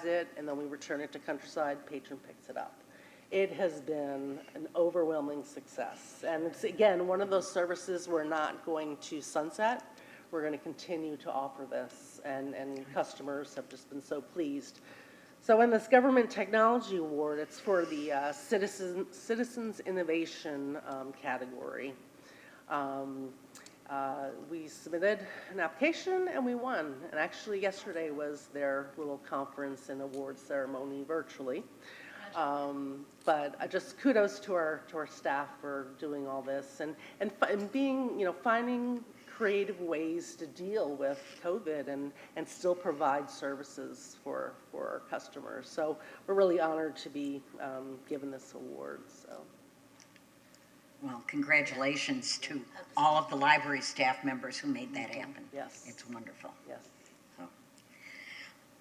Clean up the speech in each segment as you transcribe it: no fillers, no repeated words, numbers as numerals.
it, and then we return it to Countryside, patron picks it up. It has been an overwhelming success. And it's, again, one of those services we're not going to sunset. We're going to continue to offer this, and customers have just been so pleased. So in this Government Technology Award, it's for the Citizens Innovation category. We submitted an application and we won. And actually yesterday was their little conference and award ceremony virtually. But just kudos to our staff for doing all this and being, finding creative ways to deal with COVID and still provide services for our customers. So we're really honored to be given this award. So. Well, congratulations to all of the library staff members who made that happen. Yes. It's wonderful. Yes. So,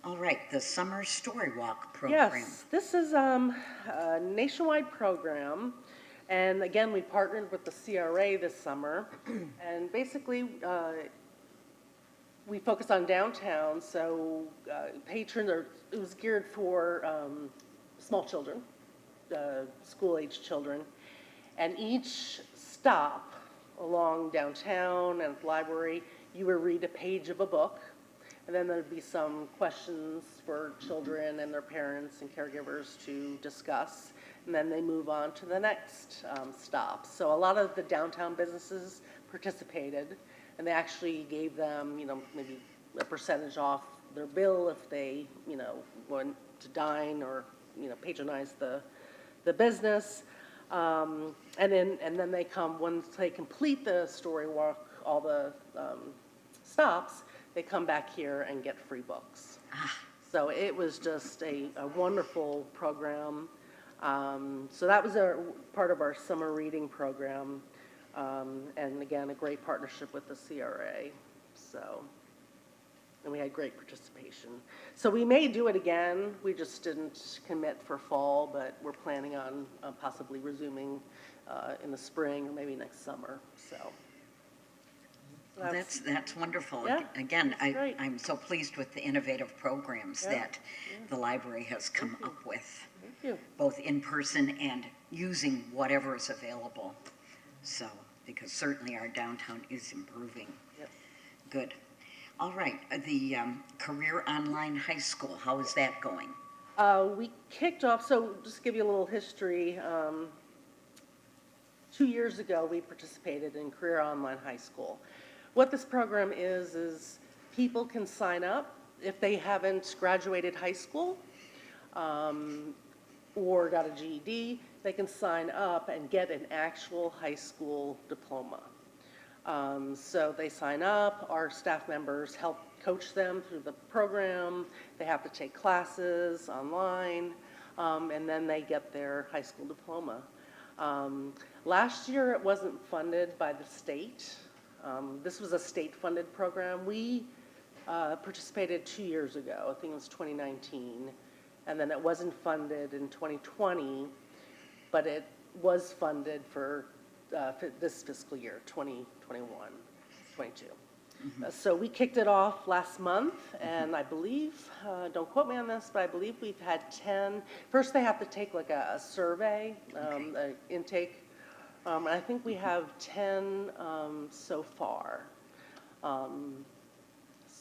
all right, the Summer Story Walk program. Yes, this is a nationwide program. And again, we partnered with the CRA this summer. And basically, we focus on downtown. So patrons it was geared for small children, school-age children. And each stop along downtown and the library, you would read a page of a book, and then there'd be some questions for children and their parents and caregivers to discuss, and then they move on to the next stop. So a lot of the downtown businesses participated, and they actually gave them, maybe a percentage off their bill if they, want to dine or, patronize the business. And then they come, once they complete the story walk, all the stops, they come back here and get free books. So it was just a wonderful program. So that was a part of our summer reading program. And again, a great partnership with the CRA. So, and we had great participation. So we may do it again. We just didn't commit for fall, but we're planning on possibly resuming in the spring or maybe next summer. So that's wonderful. Yeah, Again, I'm so pleased with the innovative programs that the library has come up with, both in person and using whatever is available. So, because certainly our downtown is improving. Yep. Good. All right, the Career Online High School, how is that going? We kicked off, so just to give you a little history, 2 years ago we participated in Career Online High School. What this program is people can sign up if they haven't graduated high school or got a GED, they can sign up and get an actual high school diploma. So they sign up, our staff members help coach them through the program, they have to take classes online, and then they get their high school diploma. Last year it wasn't funded by the state. This was a state-funded program. We participated 2 years ago, I think it was 2019, and then it wasn't funded in 2020, but it was funded for this fiscal year, 2021, 22. So we kicked it off last month, and I believe, don't quote me on this, but I believe we've had 10. First they have to take like a survey, an intake, and I think we have 10 so far.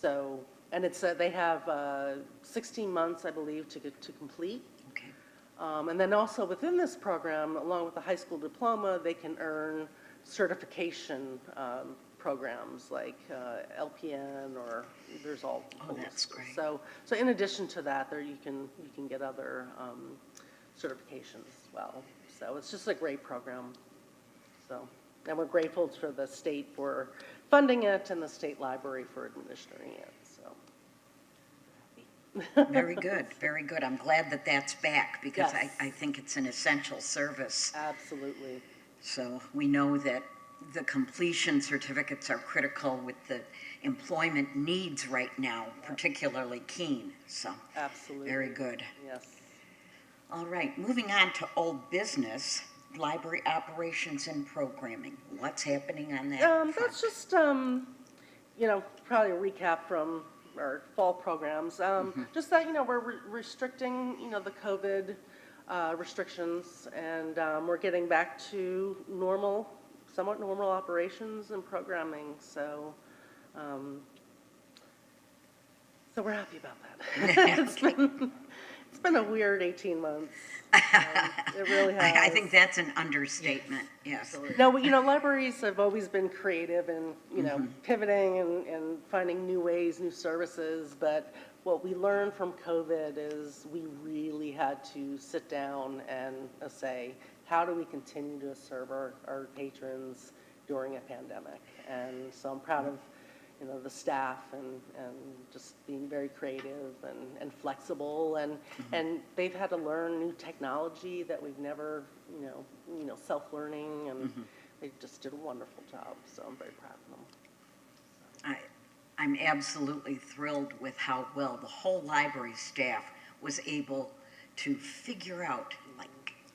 So, and it's they have 16 months, I believe, to complete. Okay. And then also within this program, along with the high school diploma, they can earn certification programs like LPN, or there's all. Oh, that's great. So in addition to that, there you can get other certifications as well. So it's just a great program. So, and we're grateful for the state for funding it and the state library for administering it. So. Very good, very good. I'm glad that that's back because yes. I think it's an essential service. Absolutely. So we know that the completion certificates are critical with the employment needs right now, particularly keen. So absolutely. Very good. Yes. All right, moving on to old business, library operations and programming. What's happening on that front? That's just, probably a recap from our fall programs. Just that, we're restricting, the COVID restrictions, and we're getting back to somewhat normal operations and programming. So we're happy about that. It's been a weird 18 months. It really has. I think that's an understatement, yes. No, libraries have always been creative and, pivoting and finding new ways, new services. But what we learned from COVID is we really had to sit down and say, how do we continue to serve our patrons during a pandemic? And so I'm proud of the staff and just being very creative and flexible, and they've had to learn new technology that we've never, self-learning, and they just did a wonderful job, so I'm very proud of them. I'm absolutely thrilled with how well the whole library staff was able to figure out,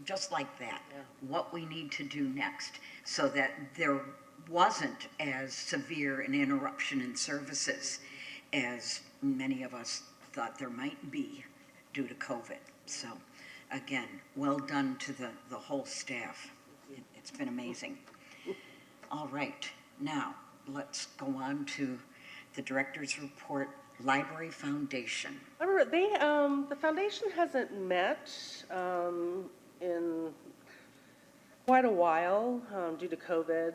just like that, what we need to do next, so that there wasn't as severe an interruption in services as many of us thought there might be due to COVID. So again, well done to the whole staff. It's been amazing. All right, now let's go on to the director's report, Library Foundation. The foundation hasn't met in quite a while due to COVID,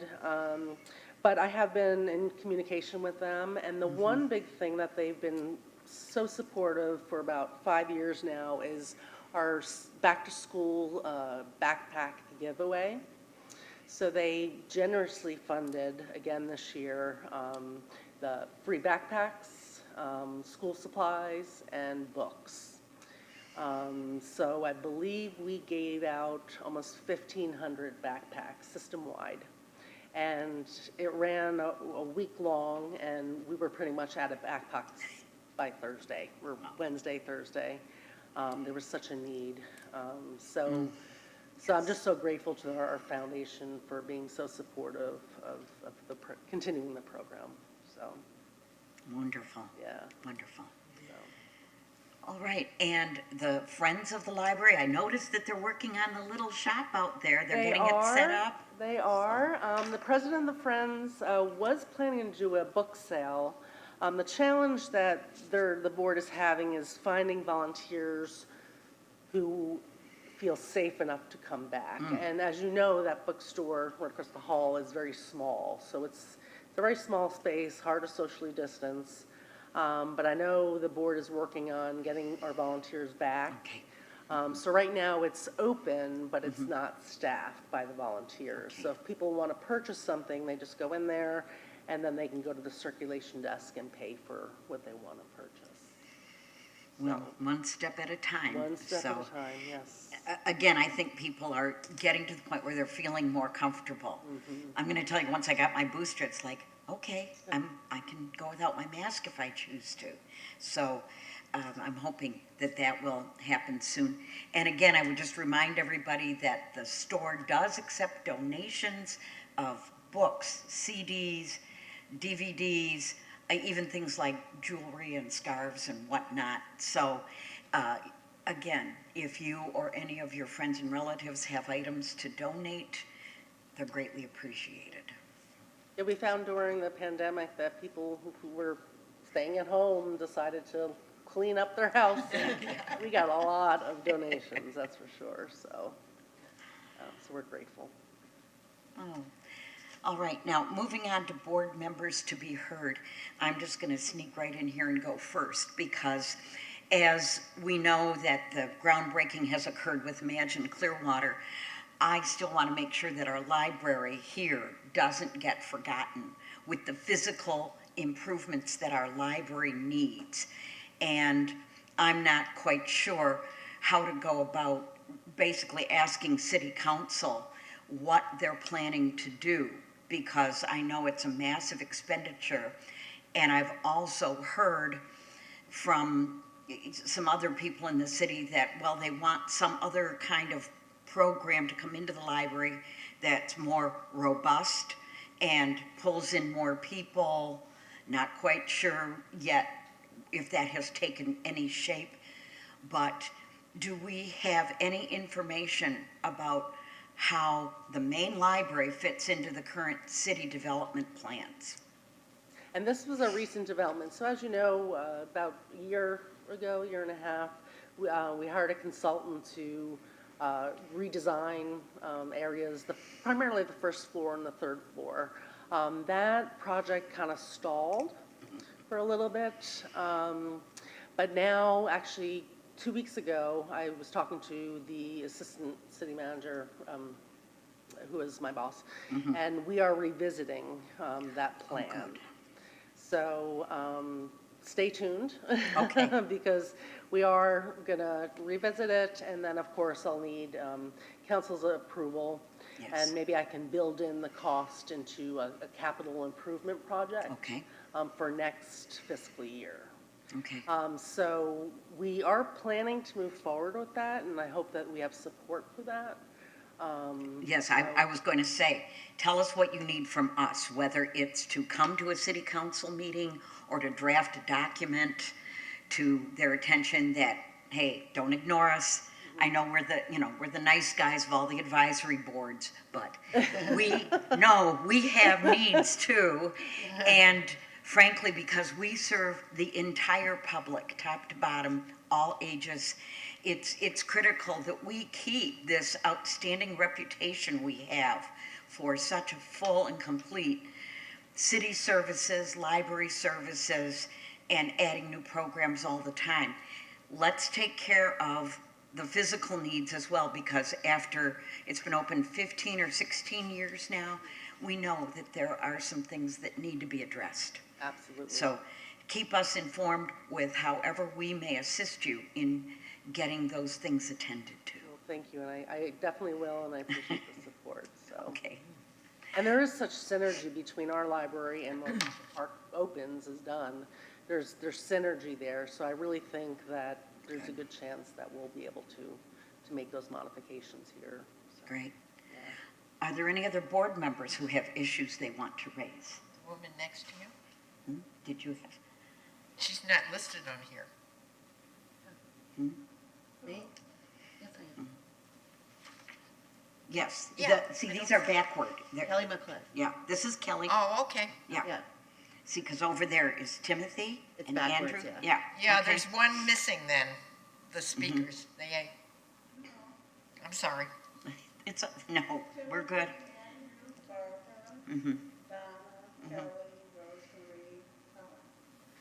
but I have been in communication with them, and the one big thing that they've been so supportive for about 5 years now is our back-to-school backpack giveaway. So they generously funded, again this year, the free backpacks, school supplies, and books. So I believe we gave out almost 1,500 backpacks system-wide. And it ran a week long, and we were pretty much out of backpacks by Thursday, or Wednesday, Thursday. There was such a need. So I'm just so grateful to our foundation for being so supportive of continuing the program. So Wonderful. Yeah. Wonderful. All right, and the Friends of the Library, I noticed that they're working on the little shop out there. They're getting it set up. They are. The president of the Friends was planning to do a book sale. The challenge that the board is having is finding volunteers who feel safe enough to come back. And as you know, that bookstore right across the hall is very small. So it's a very small space, hard to socially distance. But I know the board is working on getting our volunteers back. Okay. So right now it's open, but it's not staffed by the volunteers. Okay. So if people want to purchase something, they just go in there, and then they can go to the circulation desk and pay for what they want to purchase. Well, one step at a time. One step at a time, yes. Again, I think people are getting to the point where they're feeling more comfortable. I'm going to tell you, once I got my booster, it's like, okay, I can go without my mask if I choose to. So I'm hoping that will happen soon. And again, I would just remind everybody that the store does accept donations of books, CDs, DVDs, even things like jewelry and scarves and whatnot. So again, if you or any of your friends and relatives have items to donate, they're greatly appreciated. Yeah, we found during the pandemic that people who were staying at home decided to clean up their house. We got a lot of donations, that's for sure. So we're grateful. Oh. All right, now moving on to board members to be heard. I'm just going to sneak right in here and go first, because as we know that the groundbreaking has occurred with Imagine Clearwater, I still want to make sure that our library here doesn't get forgotten with the physical improvements that our library needs. And I'm not quite sure how to go about basically asking City Council what they're planning to do, because I know it's a massive expenditure. And I've also heard from some other people in the city that, well, they want some other kind of program to come into the library that's more robust and pulls in more people. Not quite sure yet if that has taken any shape, but do we have any information about how the main library fits into the current city development plans? And this was a recent development. So as you know, about a year ago, year and a half, we hired a consultant to redesign areas, primarily the first floor and the third floor. That project kind of stalled for a little bit, but now, actually, 2 weeks ago, I was talking to the assistant city manager, who is my boss, and we are revisiting that plan. So stay tuned. Okay. Because we are going to revisit it, and then, of course, I'll need council's approval. Yes. And maybe I can build in the cost into a capital improvement project. Okay. For next fiscal year. Okay. So we are planning to move forward with that, and I hope that we have support for that. Yes, I was going to say, tell us what you need from us, whether it's to come to a city council meeting or to draft a document to their attention that, hey, don't ignore us. I know we're the nice guys of all the advisory boards, but we have needs too. And frankly, because we serve the entire public, top to bottom, all ages, it's critical that we keep this outstanding reputation we have for such a full and complete city services, library services, and adding new programs all the time. Let's take care of the physical needs as well, because after it's been open 15 or 16 years now, we know that there are some things that need to be addressed. Absolutely. So keep us informed with however we may assist you in getting those things attended to. Well, thank you, and I definitely will, and I appreciate the support. So. Okay. And there is such synergy between our library and what Park Opens is done. There's synergy there, so I really think that there's a good chance that we'll be able to make those modifications here. So, Great. yeah. Are there any other board members who have issues they want to raise? The woman next to you? Did you have? She's not listed on here. Me? Yes, I am. Yes. Yeah. See, these are backward. Kelly McClure. Yeah, this is Kelly. Oh, okay. Yeah. Yeah. See, because over there is Timothy It's and backwards, Andrew. yeah. Yeah, okay. there's one missing then, the speakers. I'm sorry. It's no, we're good. Mm-hmm.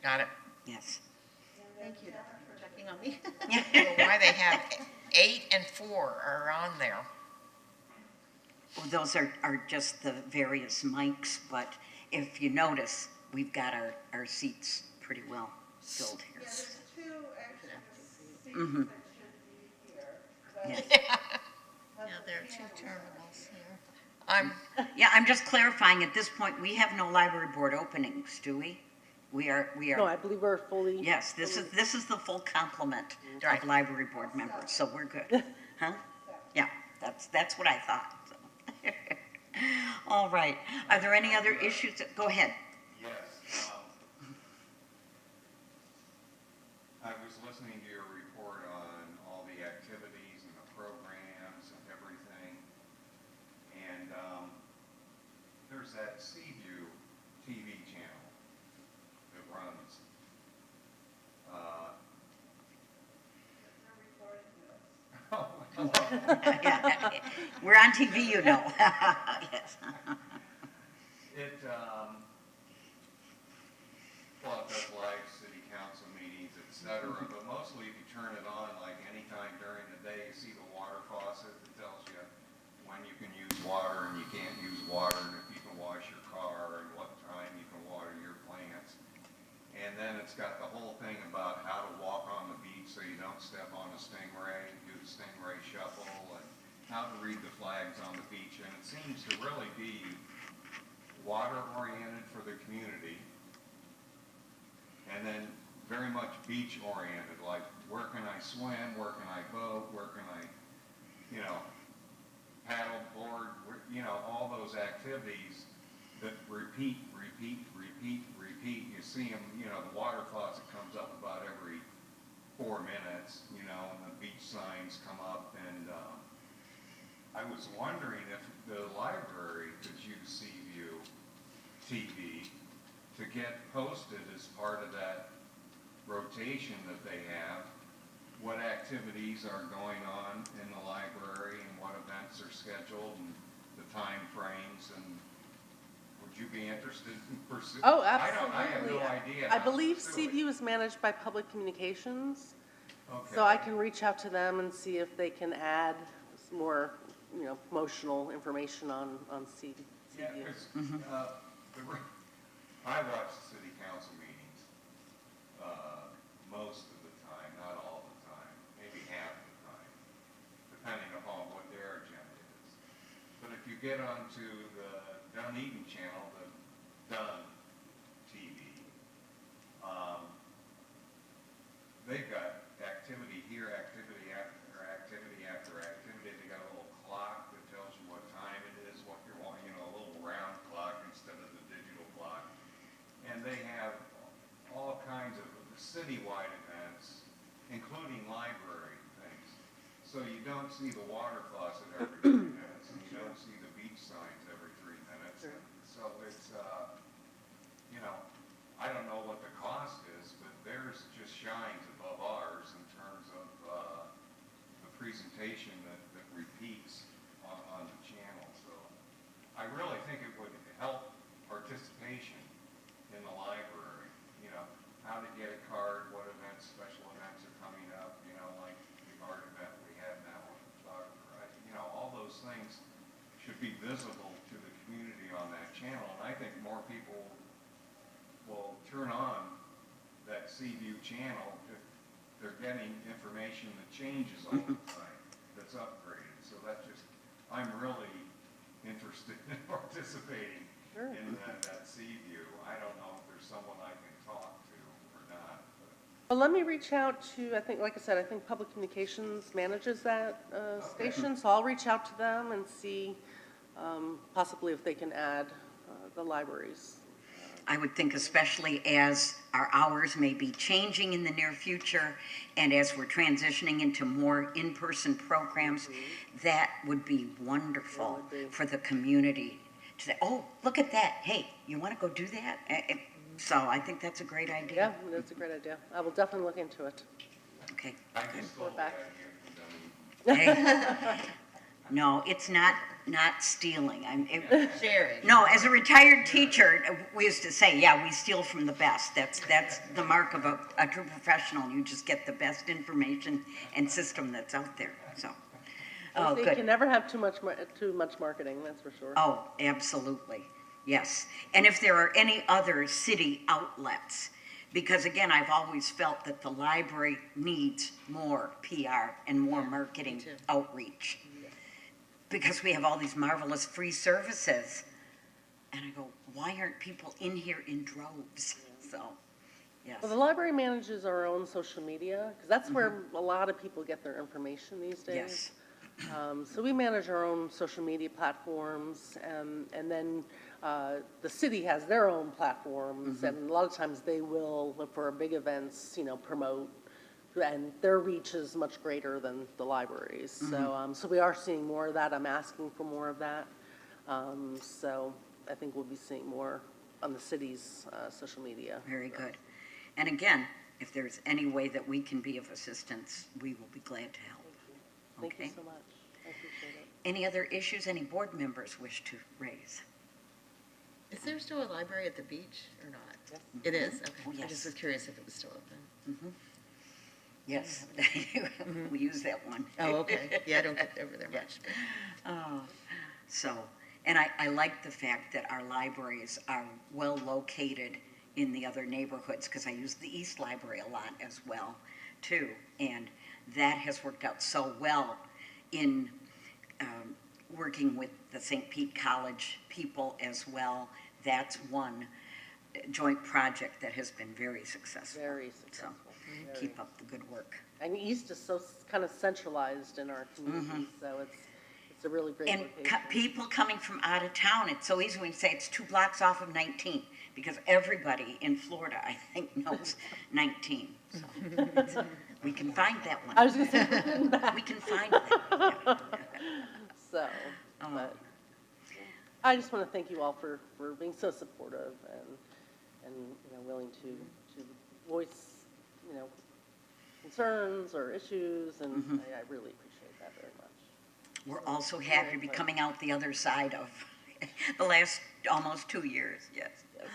Got it. Yes. Thank you for checking on me. I don't know why they have 8 and 4 are on there. Well, those are just the various mics, but if you notice, we've got our seats pretty well filled here. There's two extra seats Mm-hmm. that should be here. But Yes. Yeah, there are two terminals here. Yeah, I'm just clarifying, at this point, we have no library board openings, do we? We are. No, I believe we're fully. Yes, this is the full complement Right. of library board members, so we're good. Huh? Yeah, that's what I thought. So. All right. Are there any other issues? Go ahead. Yes. I was listening to your report on all the activities and the programs and everything. And there's that Seaview TV channel that runs. Yeah. We're on TV, you know. Yes. It, well, it does live city council meetings, et cetera, but mostly if you turn it on, like anytime during the day, you see the water faucet that tells you when you can use water and you can't use water, and if you can wash your car, and what time you can water your plants. And then it's got the whole thing about how to walk on the beach so you don't step on a stingray, do the stingray shuffle, and how to read the flags on the beach. And it seems to really be water-oriented for the community, and then very much beach-oriented, like where can I swim, where can I boat, where can I, paddle board, all those activities that repeat repeat, you see them, you know, the water faucet comes up about every 4 minutes, you know, and the beach signs come up, and, I was wondering if the library could use Seaview TV to get posted as part of that rotation that they have, what activities are going on in the library and what events are scheduled and the time frames, and would you be interested in pursuing? Oh, I have absolutely. no idea. I how to believe pursue it. Seaview is managed by Public Communications, Okay. so I can reach out to them and see if they can add some more, you know, promotional information on Seaview. Yeah, because, I watch the city council meetings, most of the time, not all the time, maybe half the time, depending upon what their agenda is. But if you get onto the Dunedin channel, the Dun TV, they've got activity here, activity after activity. They got a little clock that tells you what time it is, what you're wanting, you know, a little round clock instead of the digital clock. And they have all kinds of citywide events, including library things. So you don't see the water faucet every 3 minutes, and you don't see the beach signs every 3 minutes. Sure. So it's, you know, I don't know what the cost is, but theirs just shines above ours in terms of the presentation that repeats on the channel. So I really think it would help participation in the library, you know, how to get a card, what events, special events are coming up, you know, like the art event we had now with the photographer. You know, all those things should be visible to the community on that channel, and I think more people will turn on that Seaview channel if they're getting information that changes all the time, that's upgraded. So that just, I'm really interested in participating Sure. in that Seaview. I don't know if there's someone I can talk to or not, but. Well, let me reach out to, I think, like I said, I think Public Communications manages that station, so I'll reach out to them and see possibly if they can add the libraries. I would think especially as our hours may be changing in the near future and as we're transitioning into more in-person programs, that would be wonderful It would be. for the community to say, oh, look at that. Hey, you want to go do that? So I think that's a great Yeah, idea. that's a great idea. I will definitely look into it. Okay. I just We're stole back. that here from Dunedin. Hey. No, it's not stealing. Sharing. No, as a retired teacher, we used to say, yeah, we steal from the best. That's the mark of a true professional. You just get the best information and system that's out there, so. Oh, They good. can never have too much marketing, that's for sure. Oh, absolutely, yes. And if there are any other city outlets, because again, I've always felt that the library needs more PR and more marketing too. outreach. Because we have all these marvelous free services. And I go, why aren't people in here in droves? So, yes. Well, the library manages our own social media, because that's where a lot of people get their information these days. Yes. So we manage our own social media platforms, and then the city has their own platforms, and a lot of times they will, for big events, you know, promote, and their reach is much greater than the libraries. So we are seeing more of that. I'm asking for more of that. So I think we'll be seeing more on the city's social media. Very good. And again, if there's any way that we can be of assistance, we will be glad to help. Thank you Okay. so much. I appreciate it. Any other issues any board members wish to raise? Is there still a library at the beach or not? It is? Okay. Oh, I yes. just was curious if it was still open. Yes, we use that one. Oh, okay. Yeah, I don't get over there much. but- So, and I like the fact that our libraries are well located in the other neighborhoods, because I use the East Library a lot as well, too. And that has worked out so well in working with the St. Pete College people as well. That's one joint project that has been very successful. Very So, successful. keep up the good work. And East is so kind of centralized in our community, so it's It's a really great And location. people coming from out of town, it's so easy when you say it's 2 blocks off of 19, because everybody in Florida, I think, knows 19. So we can find that I one. was gonna say, we're getting back. We can find that. So, Oh. but I just want to thank you all for being so supportive and, you know, willing to voice, you know, concerns or issues, and I really appreciate that very much. We're also happy to be coming out the other side of the last almost 2 years, yes. Yes.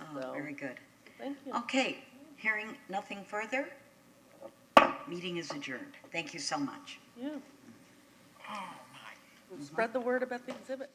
Oh, So, very good. thank you. Okay, hearing nothing further, meeting is adjourned. Thank you so much. Yeah. Spread the word about the exhibit.